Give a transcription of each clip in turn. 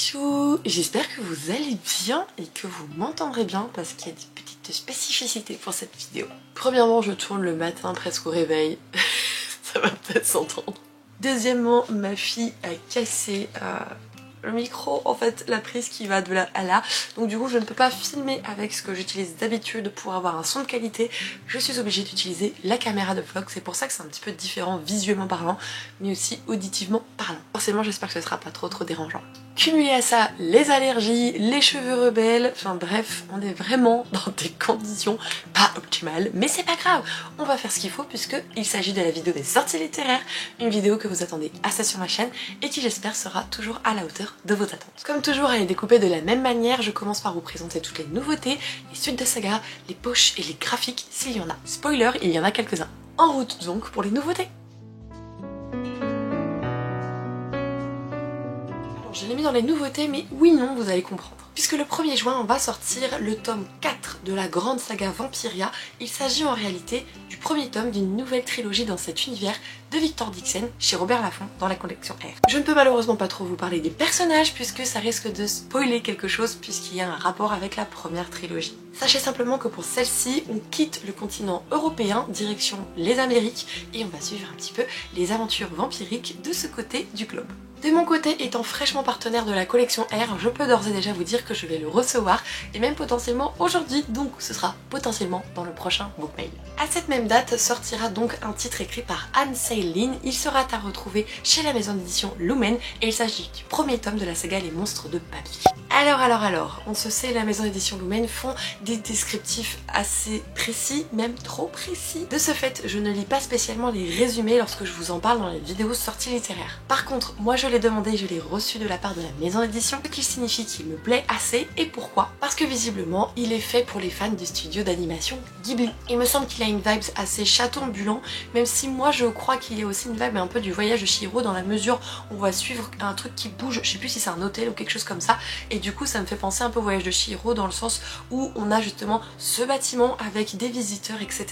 chou, j'espère que vous allez bien et que vous m'entendrez bien parce qu'il y a des petites spécificités pour cette vidéo. Premièrement, je tourne le matin presque au réveil, ça va peut-être s'entendre. Deuxièmement, ma fille a cassé le micro, en fait la prise qui va de là à là, donc du coup je ne peux pas filmer avec ce que j'utilise d'habitude pour avoir un son de qualité. Je suis obligée d'utiliser la caméra de vlog, c'est pour ça que c'est un petit peu différent visuellement parlant mais aussi auditivement parlant. Forcément j'espère que ce sera pas trop dérangeant. Cumulé à ça, les allergies, les cheveux rebelles, enfin bref, on est vraiment dans des conditions pas optimales, mais c'est pas grave, on va faire ce qu'il faut puisque il s'agit de la vidéo des sorties littéraires, une vidéo que vous attendez assez sur ma chaîne et qui j'espère sera toujours à la hauteur de vos attentes. Comme toujours, elle est découpée de la même manière, je commence par vous présenter toutes les nouveautés, les suites de saga, les poches et les graphiques s'il y en a. Spoiler, il y en a quelques-uns. En route donc pour les nouveautés. Je l'ai mis dans les nouveautés, mais oui non, vous allez comprendre. Puisque le 1er juin, on va sortir le tome 4 de la grande saga Vampiria. Il s'agit en réalité du premier tome d'une nouvelle trilogie dans cet univers de Victor Dixon chez Robert Laffont dans la collection R. Je ne peux malheureusement pas trop vous parler des personnages puisque ça risque de spoiler quelque chose puisqu'il y a un rapport avec la première trilogie. Sachez simplement que pour celle-ci, on quitte le continent européen, direction les Amériques, et on va suivre un petit peu les aventures vampiriques de ce côté du globe. De mon côté, étant fraîchement partenaire de la collection R, je peux d'ores et déjà vous dire que je vais le recevoir, et même potentiellement aujourd'hui, donc ce sera potentiellement dans le prochain bookmail. À cette même date sortira donc un titre écrit par Anne Seylin, il sera à retrouver chez la maison d'édition Lumen, et il s'agit du premier tome de la saga Les Monstres de Papy. Alors, on se sait, la maison d'édition Lumen font des descriptifs assez précis, même trop précis. De ce fait, je ne lis pas spécialement les résumés lorsque je vous en parle dans les vidéos sorties littéraires. Par contre, moi je l'ai demandé, je l'ai reçu de la part de la maison d'édition, ce qui signifie qu'il me plaît assez. Et pourquoi? Parce que visiblement, il est fait pour les fans du studio d'animation Ghibli. Il me semble qu'il a une vibe assez château ambulant, même si moi je crois qu'il y a aussi une vibe un peu du voyage de Chihiro dans la mesure où on va suivre un truc qui bouge, je sais plus si c'est un hôtel ou quelque chose comme ça, et du coup ça me fait penser un peu au voyage de Chihiro dans le sens où on a justement ce bâtiment avec des visiteurs etc.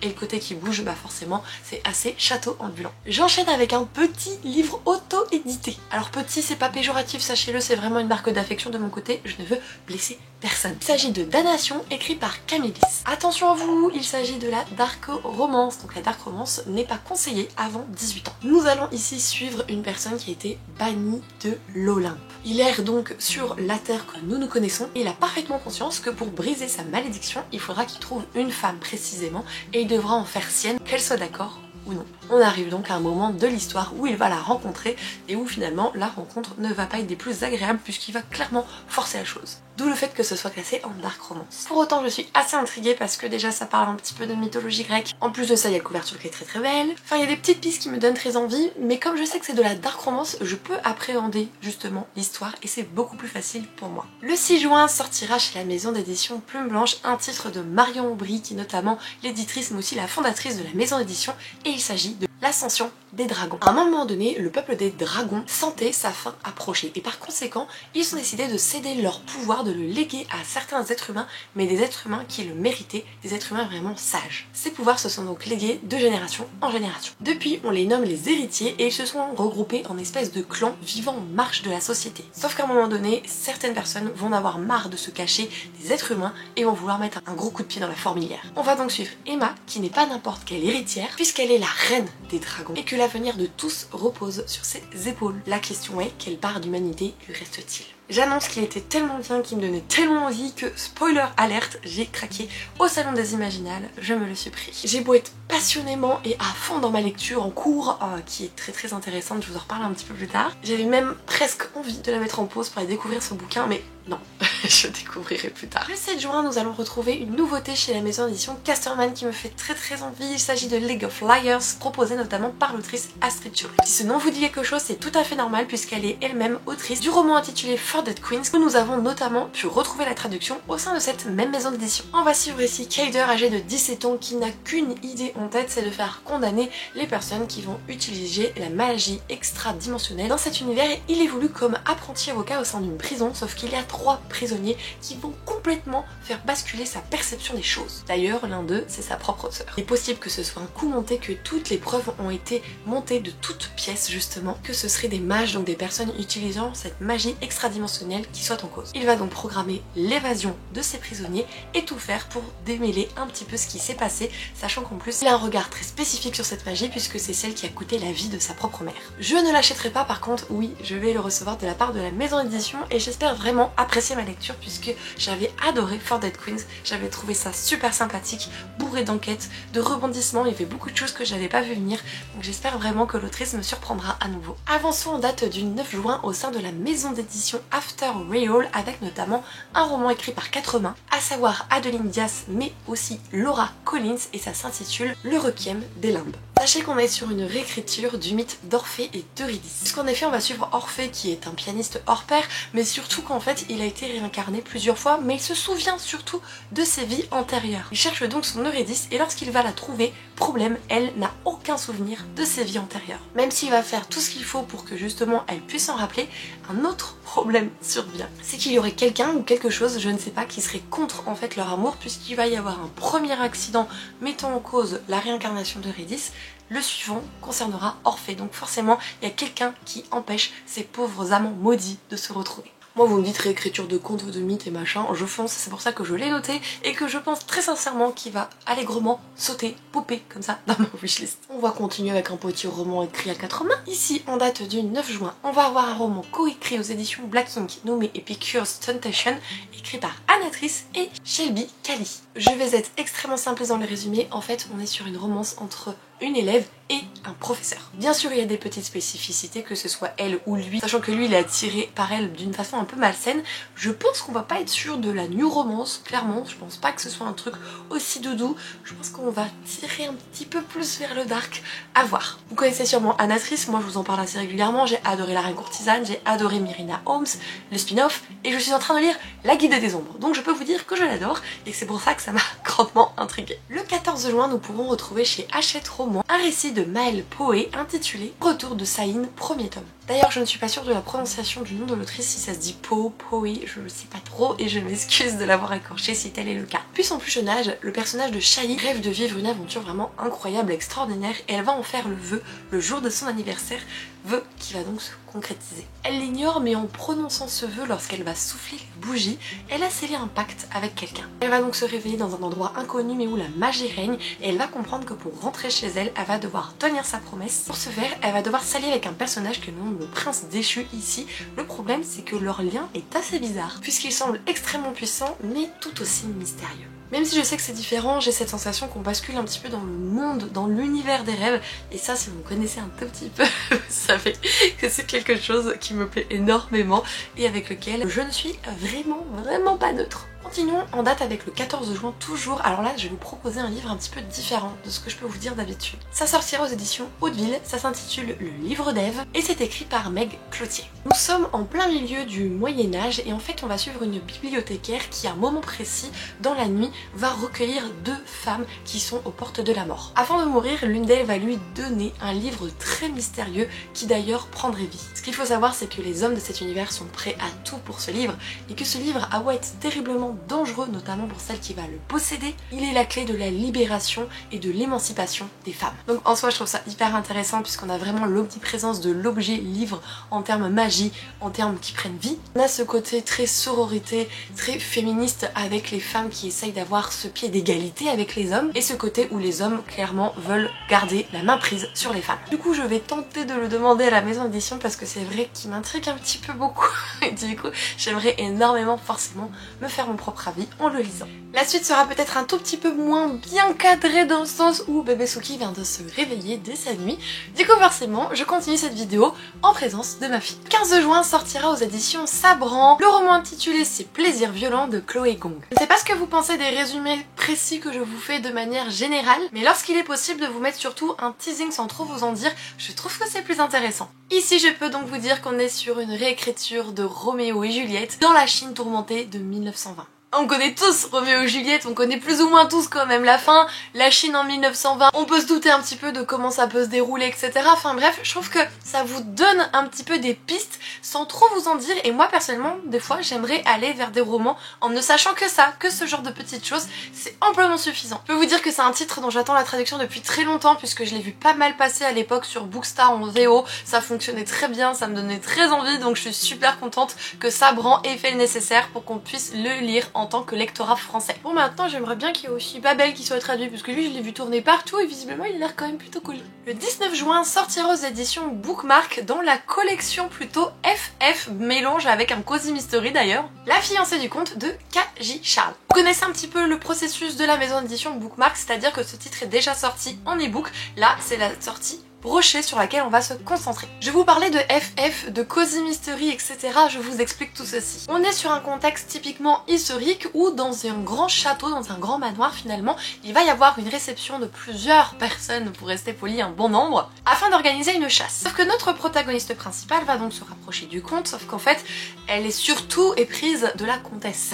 et le côté qui bouge, bah forcément c'est assez château ambulant. J'enchaîne avec un petit livre auto-édité. Alors petit c'est pas péjoratif, sachez-le, c'est vraiment une marque d'affection de mon côté, je ne veux blesser personne. Il s'agit de Damnation écrit par Camillis. Attention à vous, il s'agit de la dark romance, donc la dark romance n'est pas conseillée avant 18 ans. Nous allons ici suivre une personne qui a été bannie de l'Olympe. Il erre donc sur la terre que nous connaissons et il a parfaitement conscience que pour briser sa malédiction, il faudra qu'il trouve une femme précisément et il devra en faire sienne, qu'elle soit d'accord ou non. On arrive donc à un moment de l'histoire où il va la rencontrer et où finalement la rencontre ne va pas être des plus agréables puisqu'il va clairement forcer la chose. D'où le fait que ce soit classé en dark romance. Pour autant je suis assez intriguée parce que déjà ça parle un petit peu de mythologie grecque. En plus de ça il y a la couverture qui est très belle. Enfin il y a des petites pistes qui me donnent très envie, mais comme je sais que c'est de la dark romance, je peux appréhender justement l'histoire et c'est beaucoup plus facile pour moi. Le 6 juin sortira chez la maison d'édition Plume Blanche un titre de Marion Aubry qui est notamment l'éditrice mais aussi la fondatrice de la maison d'édition et il s'agit de l'ascension des dragons. À un moment donné, le peuple des dragons sentait sa fin approcher et par conséquent, ils ont décidé de céder leur pouvoir, de le léguer à certains êtres humains, mais des êtres humains qui le méritaient, des êtres humains vraiment sages. Ces pouvoirs se sont donc légués de génération en génération. Depuis, on les nomme les héritiers et ils se sont regroupés en espèces de clans vivant en marge de la société. Sauf qu'à un moment donné, certaines personnes vont en avoir marre de se cacher des êtres humains et vont vouloir mettre un gros coup de pied dans la fourmilière. On va donc suivre Emma, qui n'est pas n'importe quelle héritière, puisqu'elle est la reine des dragons et que l'avenir de tous repose sur ses épaules. La question est, quelle part d'humanité lui reste-t-il? J'annonce qu'il était tellement bien, qu'il me donnait tellement envie que, spoiler alerte, j'ai craqué au salon des Imaginales, je me le suis pris. J'ai beau être passionnément et à fond dans ma lecture en cours, qui est très intéressante, je vous en reparle un petit peu plus tard. J'avais même presque envie de la mettre en pause pour aller découvrir ce bouquin, mais non, je découvrirai plus tard. Le 7 juin, nous allons retrouver une nouveauté chez la maison d'édition Casterman qui me fait très envie. Il s'agit de League of Liars, proposé notamment par l'autrice Astrid Schultz. Si ce nom vous dit quelque chose, c'est tout à fait normal puisqu'elle est elle-même autrice du roman intitulé For Dead Queens, où nous avons notamment pu retrouver la traduction au sein de cette même maison d'édition. On va suivre ici Kaider, âgé de 17 ans, qui n'a qu'une idée en tête, c'est de faire condamner les personnes qui vont utiliser la magie extra-dimensionnelle dans cet univers et il évolue comme apprenti avocat au sein d'une prison, sauf qu'il y a 3 prisonniers prisonniers qui vont complètement faire basculer sa perception des choses. D'ailleurs, l'un d'eux, c'est sa propre sœur. Il est possible que ce soit un coup monté, que toutes les preuves ont été montées de toutes pièces justement, que ce seraient des mages, donc des personnes utilisant cette magie extradimensionnelle qui soit en cause. Il va donc programmer l'évasion de ses prisonniers et tout faire pour démêler un petit peu ce qui s'est passé, sachant qu'en plus il a un regard très spécifique sur cette magie puisque c'est celle qui a coûté la vie de sa propre mère. Je ne l'achèterai pas, par contre, oui, je vais le recevoir de la part de la maison d'édition et j'espère vraiment apprécier ma lecture puisque j'avais adoré For Dead Queens, j'avais trouvé ça super sympathique, bourré d'enquêtes, de rebondissements, il y avait beaucoup de choses que j'avais pas vu venir, donc j'espère vraiment que l'autrice me surprendra à nouveau. Avançons en date du 9 juin au sein de la maison d'édition After Real avec notamment un roman écrit par 4 mains, à savoir Adeline Diaz mais aussi Laura Collins, et ça s'intitule Le Requiem des Limbes. Sachez qu'on est sur une réécriture du mythe d'Orphée et d'Eurydice. Puisqu'en effet on va suivre Orphée qui est un pianiste hors pair, mais surtout qu'en fait il a été réincarné plusieurs fois, mais il se souvient surtout de ses vies antérieures. Il cherche donc son Eurydice et lorsqu'il va la trouver, problème, elle n'a aucun souvenir de ses vies antérieures. Même s'il va faire tout ce qu'il faut pour que justement elle puisse s'en rappeler, un autre problème survient. C'est qu'il y aurait quelqu'un ou quelque chose, je ne sais pas, qui serait contre en fait leur amour, puisqu'il va y avoir un premier accident mettant en cause la réincarnation d'Eurydice. Le suivant concernera Orphée, donc forcément il y a quelqu'un qui empêche ces pauvres amants maudits de se retrouver. Moi vous me dites réécriture de contes, de mythes et machin, je fonce, c'est pour ça que je l'ai noté et que je pense très sincèrement qu'il va allègrement sauter, popper comme ça dans ma wishlist. On va continuer avec un petit roman écrit à 4 mains. Ici, en date du 9 juin, on va avoir un roman coécrit aux éditions Black Ink nommé Epicurus Temptation, écrit par Anatrice et Shelby Cali. Je vais être extrêmement simple dans le résumé, en fait on est sur une romance entre une élève et un professeur. Bien sûr il y a des petites spécificités, que ce soit elle ou lui, sachant que lui il est attiré par elle d'une façon un peu malsaine. Je pense qu'on va pas être sûr de la new romance, clairement, je pense pas que ce soit un truc aussi doudou, je pense qu'on va tirer un petit peu plus vers le dark, à voir. Vous connaissez sûrement Anatrice, moi je vous en parle assez régulièrement, j'ai adoré La Reine Courtisane, j'ai adoré Myrina Holmes, le spin-off, et je suis en train de lire La Guilde des Ombres, donc je peux vous dire que je l'adore, et que c'est pour ça que ça m'a grandement intriguée. Le 14 juin, nous pourrons retrouver chez Hachette Romans un récit de Maëlle Poé intitulé Retour de Saïn, premier tome. D'ailleurs je ne suis pas sûre de la prononciation du nom de l'autrice, si ça se dit Poé, je ne sais pas trop et je m'excuse de l'avoir écorché si tel est le cas. Puis son plus jeune âge, le personnage de Shahi rêve de vivre une aventure vraiment incroyable, extraordinaire, et elle va en faire le vœu le jour de son anniversaire, vœu qui va donc se concrétiser. Elle l'ignore, mais en prononçant ce vœu, lorsqu'elle va souffler les bougies, elle a scellé un pacte avec quelqu'un. Elle va donc se réveiller dans un endroit inconnu mais où la magie règne, et elle va comprendre que pour rentrer chez elle, elle va devoir tenir sa promesse. Pour ce faire, elle va devoir s'allier avec un personnage que l'on nomme le prince déchu ici. Le problème, c'est que leur lien est assez bizarre, puisqu'il semble extrêmement puissant, mais tout aussi mystérieux. Même si je sais que c'est différent, j'ai cette sensation qu'on bascule un petit peu dans le monde, dans l'univers des rêves, et ça, si vous me connaissez un tout petit peu, vous savez que c'est quelque chose qui me plaît énormément et avec lequel je ne suis vraiment pas neutre. Continuons en date avec le 14 juin toujours. Alors là je vais vous proposer un livre un petit peu différent de ce que je peux vous dire d'habitude. Ça sortira aux éditions Hauteville, ça s'intitule Le Livre d'Ève et c'est écrit par Meg Cloutier. Nous sommes en plein milieu du Moyen-Âge et en fait on va suivre une bibliothécaire qui à un moment précis dans la nuit va recueillir 2 femmes qui sont aux portes de la mort. Avant de mourir, l'une d'elles va lui donner un livre très mystérieux qui d'ailleurs prendrait vie. Ce qu'il faut savoir, c'est que les hommes de cet univers sont prêts à tout pour ce livre et que ce livre a beau être terriblement dangereux, notamment pour celle qui va le posséder, il est la clé de la libération et de l'émancipation des femmes. Donc en soi je trouve ça hyper intéressant puisqu'on a vraiment l'omniprésence de l'objet livre en termes magie, en termes qui prennent vie. On a ce côté très sororité, très féministe avec les femmes qui essayent d'avoir ce pied d'égalité avec les hommes et ce côté où les hommes clairement veulent garder la main prise sur les femmes. Du coup je vais tenter de le demander à la maison d'édition parce que c'est vrai qu'il m'intrigue un petit peu beaucoup et du coup j'aimerais énormément forcément me faire mon propre avis en le lisant. La suite sera peut-être un tout petit peu moins bien cadrée dans le sens où bébé Suki vient de se réveiller dès sa nuit. Du coup forcément je continue cette vidéo en présence de ma fille. 15 juin sortira aux éditions Sabran le roman intitulé Ces plaisirs violents de Chloé Gong. Je ne sais pas ce que vous pensez des résumés précis que je vous fais de manière générale, mais lorsqu'il est possible de vous mettre surtout un teasing sans trop vous en dire, je trouve que c'est plus intéressant. Ici je peux donc vous dire qu'on est sur une réécriture de Roméo et Juliette dans la Chine tourmentée de 1920. On connaît tous Roméo et Juliette, on connaît plus ou moins tous quand même la fin, la Chine en 1920, on peut se douter un petit peu de comment ça peut se dérouler, etc. Enfin bref, je trouve que ça vous donne un petit peu des pistes sans trop vous en dire, et moi personnellement, des fois j'aimerais aller vers des romans en ne sachant que ça, que ce genre de petites choses, c'est amplement suffisant. Je peux vous dire que c'est un titre dont j'attends la traduction depuis très longtemps puisque je l'ai vu pas mal passer à l'époque sur Bookstar en VO, ça fonctionnait très bien, ça me donnait très envie, donc je suis super contente que Sabran ait fait le nécessaire pour qu'on puisse le lire en tant que lectorat français. Bon, maintenant j'aimerais bien qu'il y ait aussi Babel qui soit traduit parce que lui je l'ai vu tourner partout et visiblement il a l'air quand même plutôt cool. Le 19 juin sortira aux éditions Bookmark dans la collection plutôt FF, mélange avec un Cozy Mystery d'ailleurs, La fiancée du comte de K.J. Charles. Vous connaissez un petit peu le processus de la maison d'édition Bookmark, c'est-à-dire que ce titre est déjà sorti en e-book, là c'est la sortie brochée sur laquelle on va se concentrer. Je vais vous parler de FF, de Cozy Mystery, etc. Je vous explique tout ceci. On est sur un contexte typiquement historique où dans un grand château, dans un grand manoir finalement, il va y avoir une réception de plusieurs personnes, pour rester poli, un bon nombre, afin d'organiser une chasse. Sauf que notre protagoniste principale va donc se rapprocher du comte, sauf qu'en fait, elle est surtout éprise de la comtesse.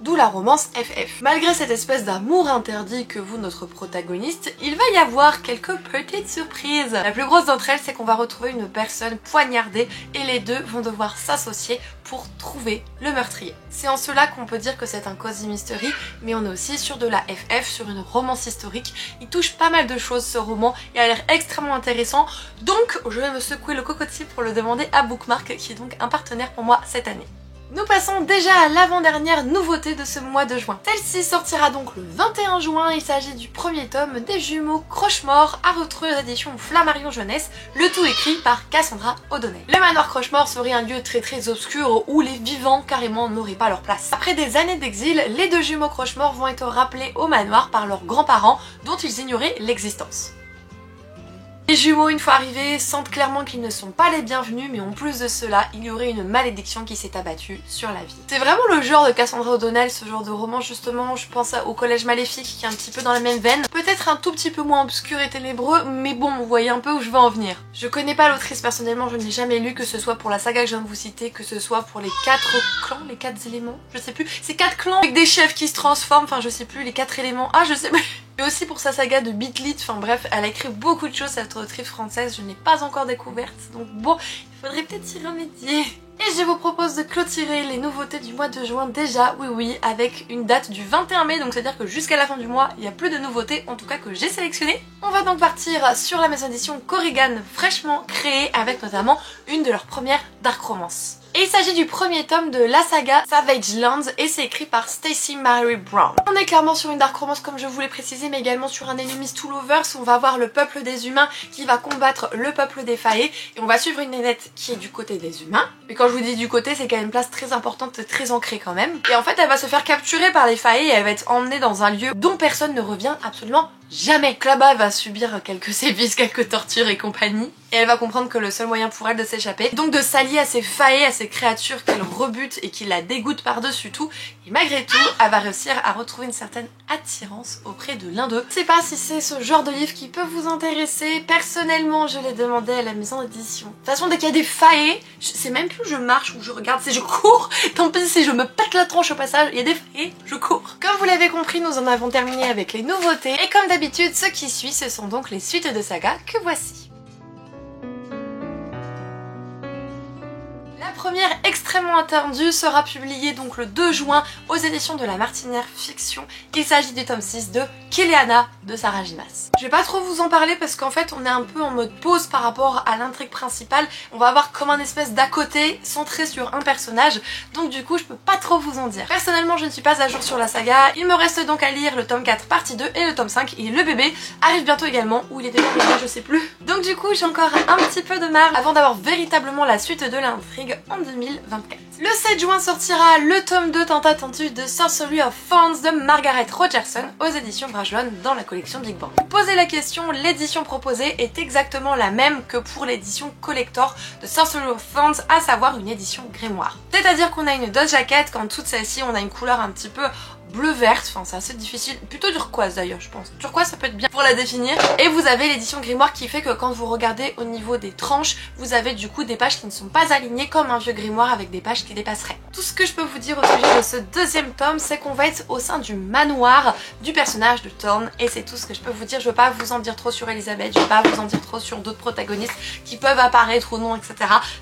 D'où la romance FF. Malgré cette espèce d'amour interdit que vous, notre protagoniste, il va y avoir quelques petites surprises. La plus grosse d'entre elles, c'est qu'on va retrouver une personne poignardée et les deux vont devoir s'associer pour trouver le meurtrier. C'est en cela qu'on peut dire que c'est un Cozy Mystery, mais on est aussi sur de la FF, sur une romance historique. Il touche pas mal de choses ce roman et a l'air extrêmement intéressant, donc je vais me secouer le cocotier pour le demander à Bookmark, qui est donc un partenaire pour moi cette année. Nous passons déjà à l'avant-dernière nouveauté de ce mois de juin. Celle-ci sortira donc le 21 juin, il s'agit du premier tome des jumeaux Crochemort à retrouver aux éditions Flammarion Jeunesse, le tout écrit par Cassandra O'Donnell. Le manoir Crochemort serait un lieu très obscur où les vivants carrément n'auraient pas leur place. Après des années d'exil, les deux jumeaux Crochemort vont être rappelés au manoir par leurs grands-parents dont ils ignoraient l'existence. Les jumeaux, une fois arrivés, sentent clairement qu'ils ne sont pas les bienvenus, mais en plus de cela, il y aurait une malédiction qui s'est abattue sur la vie. C'est vraiment le genre de Cassandra O'Donnell, ce genre de roman justement, je pense au Collège Maléfique qui est un petit peu dans la même veine. Peut-être un tout petit peu moins obscur et ténébreux, mais bon, vous voyez un peu où je veux en venir. Je connais pas l'autrice personnellement, je ne l'ai jamais lu, que ce soit pour la saga que je viens de vous citer, que ce soit pour les 4 clans, les 4 éléments, je sais plus. C'est 4 clans avec des chefs qui se transforment, enfin je sais plus, les 4 éléments, ah je sais plus. Et aussi pour sa saga de Beat-Lit, enfin bref, elle a écrit beaucoup de choses, cette autrice française, je n'ai pas encore découverte, donc bon, il faudrait peut-être y remédier. Et je vous propose de clôturer les nouveautés du mois de juin déjà, oui, avec une date du 21 mai, donc c'est-à-dire que jusqu'à la fin du mois, il n'y a plus de nouveautés, en tout cas que j'ai sélectionnées. On va donc partir sur la maison d'édition Korrigan, fraîchement créée, avec notamment une de leurs premières dark romances. Et il s'agit du premier tome de la saga Savage Lands et c'est écrit par Stacey Marie Brown. On est clairement sur une dark romance comme je vous l'ai précisé, mais également sur un enemies to lovers où on va voir le peuple des humains qui va combattre le peuple des faées et on va suivre une nénette qui est du côté des humains. Mais quand je vous dis du côté, c'est qu'elle a une place très importante, très ancrée quand même. Et en fait, elle va se faire capturer par les faées et elle va être emmenée dans un lieu dont personne ne revient absolument jamais. Là-bas, elle va subir quelques sévices, quelques tortures et compagnie. Et elle va comprendre que le seul moyen pour elle de s'échapper, donc de s'allier à ces faées, à ces créatures qu'elle rebute et qui la dégoûtent par-dessus tout. Et malgré tout, elle va réussir à retrouver une certaine attirance auprès de l'un d'eux. Je sais pas si c'est ce genre de livre qui peut vous intéresser. Personnellement, je l'ai demandé à la maison d'édition. De toute façon, dès qu'il y a des faées, c'est même plus je marche ou je regarde, c'est je cours. Tant pis si je me pète la tronche au passage, il y a des faées, je cours. Comme vous l'avez compris, nous en avons terminé avec les nouveautés. Et comme d'habitude, ce qui suit, ce sont donc les suites de saga que voici. La première, extrêmement attendue, sera publiée donc le 2 juin aux éditions de La Martinière Fiction. Il s'agit du tome 6 de Kéléana de Sarah Gimas. Je vais pas trop vous en parler parce qu'en fait on est un peu en mode pause par rapport à l'intrigue principale. On va avoir comme un espèce d'à côté centré sur un personnage, donc du coup je peux pas trop vous en dire. Personnellement je ne suis pas à jour sur la saga, il me reste donc à lire le tome 4 partie 2 et le tome 5 et le bébé arrive bientôt également, ou il est déjà arrivé, je sais plus. Donc du coup j'ai encore un petit peu de marre avant d'avoir véritablement la suite de l'intrigue en 2024. Le 7 juin sortira le tome 2 tant attendu de Sorcery of Thorns de Margaret Rogerson aux éditions Brajlon dans la collection Big Bang. Posez la question, l'édition proposée est exactement la même que pour l'édition collector de Sorcery of Thorns, à savoir une édition grimoire. C'est-à-dire qu'on a une dot jaquette, quand toute celle-ci on a une couleur un petit peu bleu-verte, enfin c'est assez difficile, plutôt turquoise d'ailleurs je pense. Turquoise ça peut être bien pour la définir. Et vous avez l'édition grimoire qui fait que quand vous regardez au niveau des tranches, vous avez du coup des pages qui ne sont pas alignées comme un vieux grimoire avec des pages qui dépasseraient. Tout ce que je peux vous dire au sujet de ce deuxième tome, c'est qu'on va être au sein du manoir du personnage de Thorn, et c'est tout ce que je peux vous dire. Je veux pas vous en dire trop sur Elisabeth, je veux pas vous en dire trop sur d'autres protagonistes qui peuvent apparaître ou non, etc.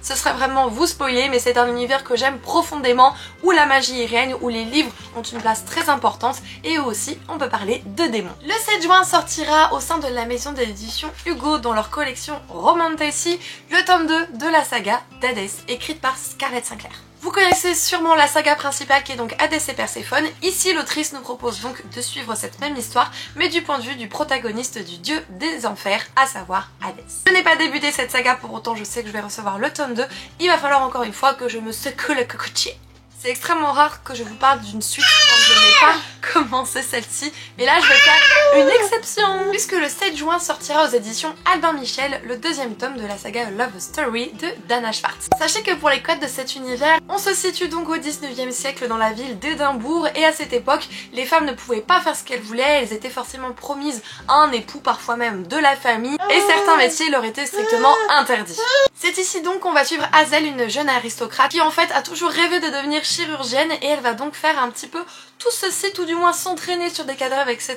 Ce serait vraiment vous spoiler, mais c'est un univers que j'aime profondément, où la magie y règne, où les livres ont une place très importante, et où aussi on peut parler de démons. Le 7 juin sortira au sein de la maison d'édition Hugo dans leur collection Romantasy, le tome 2 de la saga d'Hadès, écrite par Scarlett Sinclair. Vous connaissez sûrement la saga principale qui est donc Hadès et Perséphone. Ici l'autrice nous propose donc de suivre cette même histoire mais du point de vue du protagoniste du dieu des enfers, à savoir Hadès. Je n'ai pas débuté cette saga, pour autant je sais que je vais recevoir le tome 2. Il va falloir encore une fois que je me secoue le cocotier. C'est extrêmement rare que je vous parle d'une suite quand je n'ai pas commencé celle-ci, mais là je vais faire une exception puisque le 7 juin sortira aux éditions Albin Michel le deuxième tome de la saga Love Story de Dana Schwartz. Sachez que pour les codes de cet univers, on se situe donc au 19e siècle dans la ville d'Édimbourg, et à cette époque, les femmes ne pouvaient pas faire ce qu'elles voulaient, elles étaient forcément promises à un époux, parfois même de la famille, et certains métiers leur étaient strictement interdits. C'est ici donc qu'on va suivre Hazel, une jeune aristocrate qui en fait a toujours rêvé de devenir chirurgienne, et elle va donc faire un petit peu tout ceci, tout du moins s'entraîner sur des cadavres, etc.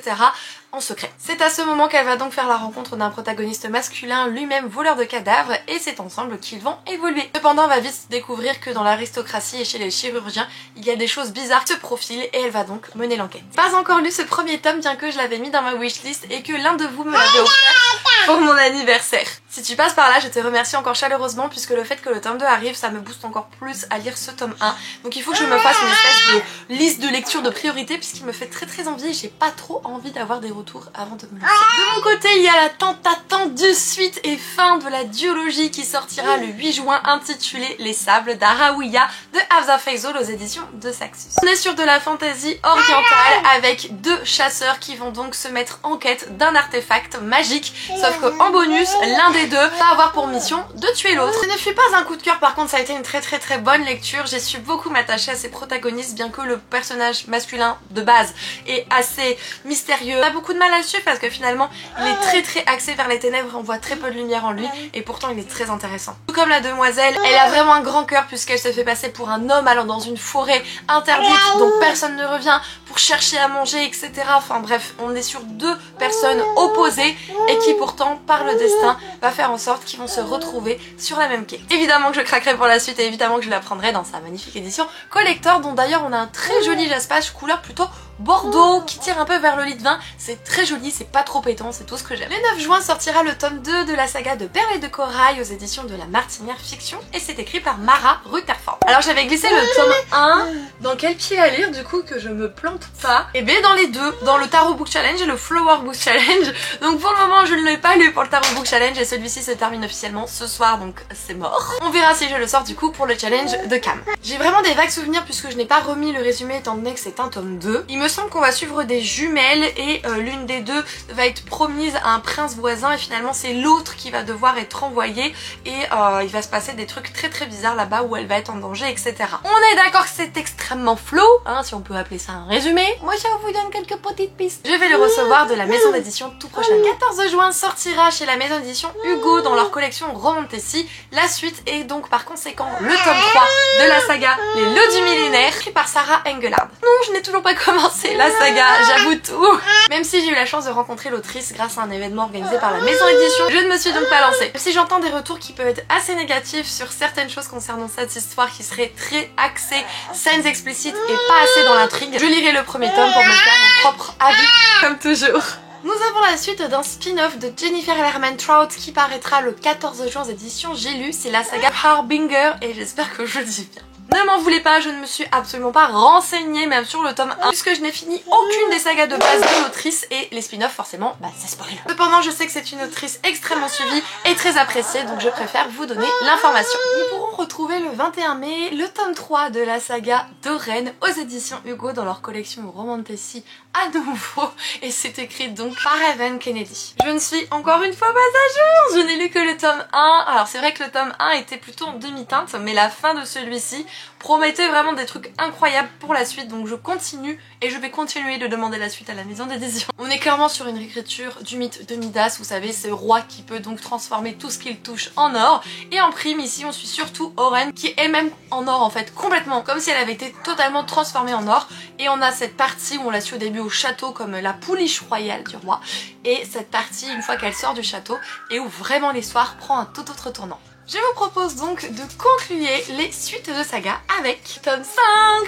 en secret. C'est à ce moment qu'elle va donc faire la rencontre d'un protagoniste masculin, lui-même voleur de cadavres, et c'est ensemble qu'ils vont évoluer. Cependant, on va vite découvrir que dans l'aristocratie et chez les chirurgiens, il y a des choses bizarres qui se profilent, et elle va donc mener l'enquête. Pas encore lu ce premier tome, bien que je l'avais mis dans ma wishlist et que l'un de vous me l'avait offert pour mon anniversaire. Si tu passes par là, je te remercie encore chaleureusement, puisque le fait que le tome 2 arrive, ça me booste encore plus à lire ce tome 1. Donc il faut que je me fasse une espèce de liste de lecture de priorité, puisqu'il me fait très envie et j'ai pas trop envie d'avoir des retours avant de me lancer. De mon côté, il y a la tant attendue suite et fin de la duologie qui sortira le 8 juin, intitulée Les Sables d'Araouia de Hafsa Faizol aux éditions de Saxus. On est sur de la fantasy orientale avec deux chasseurs qui vont donc se mettre en quête d'un artefact magique, sauf qu'en bonus, l'un des deux va avoir pour mission de tuer l'autre. Ce ne fut pas un coup de cœur, par contre ça a été une très bonne lecture. J'ai su beaucoup m'attacher à ces protagonistes, bien que le personnage masculin de base est assez mystérieux. On a beaucoup de mal à le suivre parce que finalement il est très axé vers les ténèbres, on voit très peu de lumière en lui, et pourtant il est très intéressant. Tout comme la demoiselle, elle a vraiment un grand cœur puisqu'elle se fait passer pour un homme allant dans une forêt interdite dont personne ne revient pour chercher à manger, etc. Enfin bref, on est sur deux personnes opposées et qui pourtant par le destin va faire en sorte qu'ils vont se retrouver sur la même quête. Évidemment que je craquerai pour la suite, et évidemment que je la prendrai dans sa magnifique édition collector, dont d'ailleurs on a un très joli jaspage couleur plutôt bordeaux qui tire un peu vers le lit de vin. C'est très joli, c'est pas trop pétant, c'est tout ce que j'aime. Le 9 juin sortira le tome 2 de la saga de Perles et de Corail aux éditions de la Martinière Fiction, et c'est écrit par Mara Rutherford. Alors j'avais glissé le tome 1 dans quel pied à lire du coup que je me plante pas, et bien dans les deux, dans le Tarot Book Challenge et le Flower Book Challenge. Donc pour le moment je ne l'ai pas lu pour le Tarot Book Challenge, et celui-ci se termine officiellement ce soir, donc c'est mort. On verra si je le sors du coup pour le challenge de Cam. J'ai vraiment des vagues souvenirs puisque je n'ai pas remis le résumé étant donné que c'est un tome 2. Il me semble qu'on va suivre des jumelles, et l'une des deux va être promise à un prince voisin, et finalement c'est l'autre qui va devoir être envoyé, et il va se passer des trucs très bizarres là-bas où elle va être en danger, etc. On est d'accord que c'est extrêmement flou, hein, si on peut appeler ça un résumé. Moi je vous donne quelques petites pistes. Je vais le recevoir de la maison d'édition tout prochainement. Le 14 juin sortira chez la maison d'édition Hugo dans leur collection Romantasy la suite, et donc par conséquent le tome 3 de la saga Les Lots du Millénaire, écrit par Sarah Engelhard. Non, je n'ai toujours pas commencé la saga, j'avoue tout. Même si j'ai eu la chance de rencontrer l'autrice grâce à un événement organisé par la maison édition, je ne me suis donc pas lancée. Même si j'entends des retours qui peuvent être assez négatifs sur certaines choses concernant cette histoire qui serait très axée scènes explicites et pas assez dans l'intrigue, je lirai le premier tome pour me faire mon propre avis, comme toujours. Nous avons la suite d'un spin-off de Jennifer Herman-Trout qui paraîtra le 14 juin aux éditions J'ai lu, c'est la saga Harbinger, et j'espère que je le dis bien. Ne m'en voulez pas, je ne me suis absolument pas renseignée même sur le tome 1 puisque je n'ai fini aucune des sagas de base de l'autrice, et les spin-offs forcément, bah c'est spoiler. Cependant je sais que c'est une autrice extrêmement suivie et très appréciée, donc je préfère vous donner l'information. Nous pourrons retrouver le 21 mai le tome 3 de la saga Doreen aux éditions Hugo dans leur collection Romantasy à nouveau, et c'est écrit donc par Evan Kennedy. Je ne suis encore une fois pas à jour, je n'ai lu que le tome 1. Alors c'est vrai que le tome 1 était plutôt en demi-teinte, mais la fin de celui-ci promettait vraiment des trucs incroyables pour la suite, donc je continue et je vais continuer de demander la suite à la maison d'édition. On est clairement sur une réécriture du mythe de Midas, vous savez, ce roi qui peut donc transformer tout ce qu'il touche en or. Et en prime ici on suit surtout Oren qui est même en or en fait, complètement, comme si elle avait été totalement transformée en or. Et on a cette partie où on la suit au début au château comme la pouliche royale du roi, et cette partie une fois qu'elle sort du château et où vraiment l'histoire prend un tout autre tournant. Je vous propose donc de conclure les suites de saga avec tome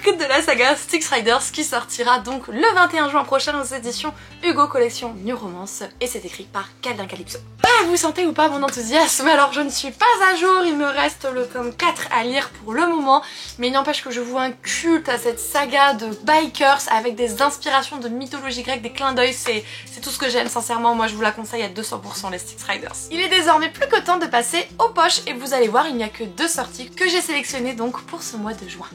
5 de la saga Styx Riders qui sortira donc le 21 juin prochain aux éditions Hugo Collection New Romance, et c'est écrit par Caldin Calypso. Vous sentez ou pas mon enthousiasme? Alors je ne suis pas à jour, il me reste le tome 4 à lire pour le moment, mais il n'empêche que je voue un culte à cette saga de bikers avec des inspirations de mythologie grecque, des clins d'œil, c'est tout ce que j'aime sincèrement, moi je vous la conseille à 200% les Styx Riders. Il est désormais plus que temps de passer aux poches, et vous allez voir il n'y a que 2 sorties que j'ai sélectionnées donc pour ce mois de juin.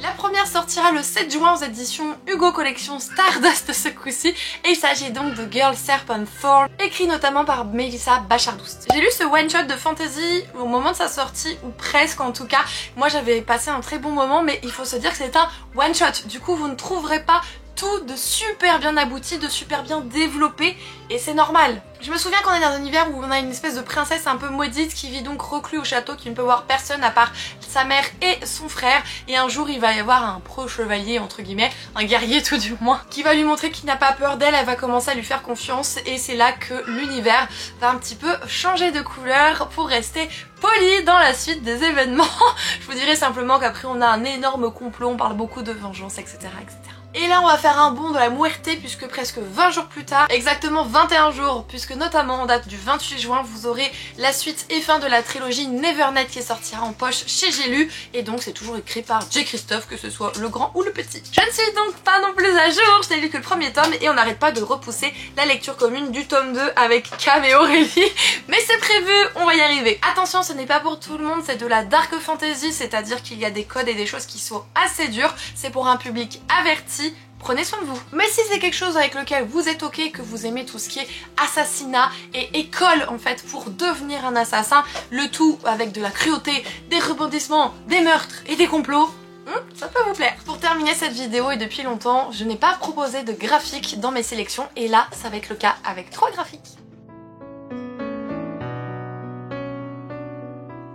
La première sortira le 7 juin aux éditions Hugo Collection Stardust ce coup-ci, et il s'agit donc de Girl Serpent Thorn, écrit notamment par Melissa Bachardoust. J'ai lu ce one-shot de fantasy au moment de sa sortie, ou presque en tout cas. Moi j'avais passé un très bon moment, mais il faut se dire que c'est un one-shot, du coup vous ne trouverez pas tout de super bien abouti, de super bien développé, et c'est normal. Je me souviens qu'on est dans un univers où on a une espèce de princesse un peu maudite qui vit donc reclus au château, qui ne peut voir personne à part sa mère et son frère, et un jour il va y avoir un pro-chevalier entre guillemets, un guerrier tout du moins, qui va lui montrer qu'il n'a pas peur d'elle, elle va commencer à lui faire confiance, et c'est là que l'univers va un petit peu changer de couleur pour rester poli dans la suite des événements. Je vous dirais simplement qu'après on a un énorme complot, on parle beaucoup de vengeance, etc. etc. Et là on va faire un bond de la muerte puisque presque 20 jours plus tard, exactement 21 jours, puisque notamment en date du 28 juin vous aurez la suite et fin de la trilogie Nevernet qui sortira en poche chez J'ai lu, et donc c'est toujours écrit par J. Christophe, que ce soit le grand ou le petit. Je ne suis donc pas non plus à jour, je n'ai lu que le premier tome et on n'arrête pas de repousser la lecture commune du tome 2 avec Cam et Aurélie, mais c'est prévu, on va y arriver. Attention, ce n'est pas pour tout le monde, c'est de la dark fantasy, c'est-à-dire qu'il y a des codes et des choses qui sont assez dures, c'est pour un public averti. Prenez soin de vous. Mais si c'est quelque chose avec lequel vous êtes ok, que vous aimez tout ce qui est assassinat et école en fait pour devenir un assassin, le tout avec de la cruauté, des rebondissements, des meurtres et des complots, ça peut vous plaire. Pour terminer cette vidéo, et depuis longtemps, je n'ai pas proposé de graphiques dans mes sélections, et là ça va être le cas avec 3 graphiques.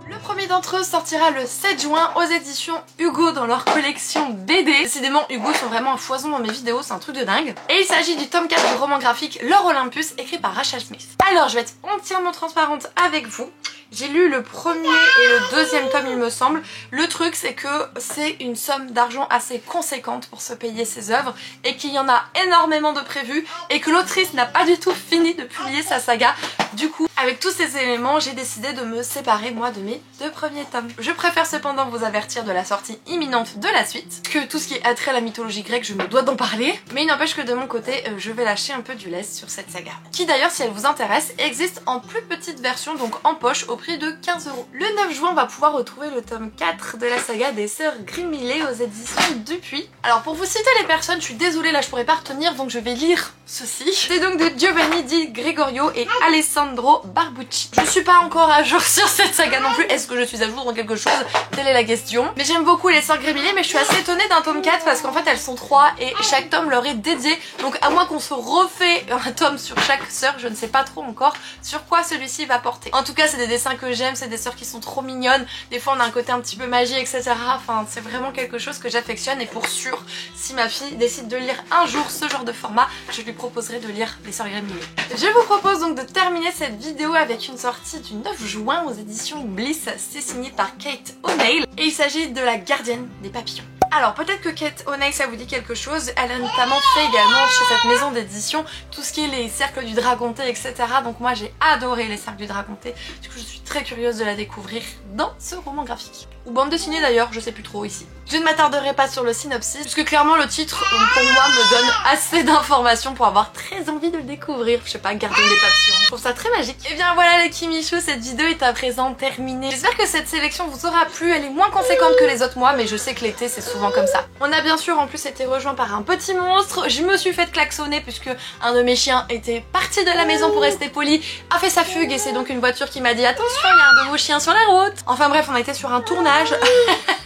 Le premier d'entre eux sortira le 7 juin aux éditions Hugo dans leur collection BD. Décidément, Hugo sont vraiment un foison dans mes vidéos, c'est un truc de dingue. Et il s'agit du tome 4 du roman graphique L'Or Olympus, écrit par Rachel Smith. Alors, je vais être entièrement transparente avec vous. J'ai lu le premier et le deuxième tome il me semble. Le truc c'est que c'est une somme d'argent assez conséquente pour se payer ses œuvres, et qu'il y en a énormément de prévus, et que l'autrice n'a pas du tout fini de publier sa saga. Du coup, avec tous ces éléments, j'ai décidé de me séparer moi de mes 2 premiers tomes. Je préfère cependant vous avertir de la sortie imminente de la suite, que tout ce qui est attrait à la mythologie grecque, je me dois d'en parler. Mais il n'empêche que de mon côté, je vais lâcher un peu du lest sur cette saga. Qui d'ailleurs, si elle vous intéresse, existe en plus petite version, donc en poche, au prix de 15 €. Le 9 juin, on va pouvoir retrouver le tome 4 de la saga des sœurs Grimillet aux éditions Dupuis. Alors pour vous citer les personnes, je suis désolée, là je pourrais pas retenir, donc je vais lire ceci. C'est donc de Giovanni Di Gregorio et Alessandro Barbucci. Je suis pas encore à jour sur cette saga non plus. Est-ce que je suis à jour dans quelque chose? Telle est la question. Mais j'aime beaucoup les sœurs Grimillet, mais je suis assez étonnée d'un tome 4 parce qu'en fait elles sont 3 et chaque tome leur est dédié. Donc à moins qu'on se refait un tome sur chaque sœur, je ne sais pas trop encore sur quoi celui-ci va porter. En tout cas, c'est des dessins que j'aime, c'est des sœurs qui sont trop mignonnes. Des fois on a un côté un petit peu magie, etc. Enfin, c'est vraiment quelque chose que j'affectionne, et pour sûr, si ma fille décide de lire un jour ce genre de format, je lui proposerai de lire les sœurs Grimillet. Je vous propose donc de terminer cette vidéo avec une sortie du 9 juin aux éditions Bliss. C'est signé par Kate O'Neill et il s'agit de la gardienne des papillons. Alors peut-être que Kate O'Neill ça vous dit quelque chose, elle a notamment fait également chez cette maison d'édition tout ce qui est les cercles du Dragonté, etc. Donc moi j'ai adoré les cercles du Dragonté, du coup je suis très curieuse de la découvrir dans ce roman graphique. Ou bande dessinée d'ailleurs, je sais plus trop ici. Je ne m'attarderai pas sur le synopsis, puisque clairement le titre, pour moi, me donne assez d'informations pour avoir très envie de le découvrir. Je sais pas, garder des papillons. Je trouve ça très magique. Et bien voilà les Kimichou, cette vidéo est à présent terminée. J'espère que cette sélection vous aura plu. Elle est moins conséquente que les autres mois, mais je sais que l'été c'est souvent comme ça. On a bien sûr en plus été rejoint par un petit monstre. Je me suis fait klaxonner puisque un de mes chiens était parti de la maison pour rester poli, a fait sa fugue et c'est donc une voiture qui m'a dit attention, il y a un de vos chiens sur la route. Enfin bref, on a été sur un tournage.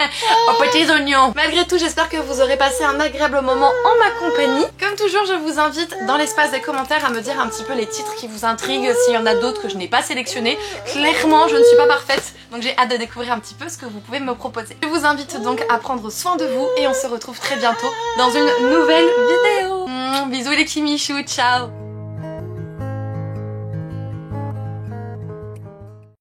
Oh petits oignons. Malgré tout, j'espère que vous aurez passé un agréable moment en ma compagnie. Comme toujours, je vous invite dans l'espace des commentaires à me dire un petit peu les titres qui vous intriguent, s'il y en a d'autres que je n'ai pas sélectionnés. Clairement, je ne suis pas parfaite, donc j'ai hâte de découvrir un petit peu ce que vous pouvez me proposer. Je vous invite donc à prendre soin de vous et on se retrouve très bientôt dans une nouvelle vidéo. Bisous les Kimichou, ciao.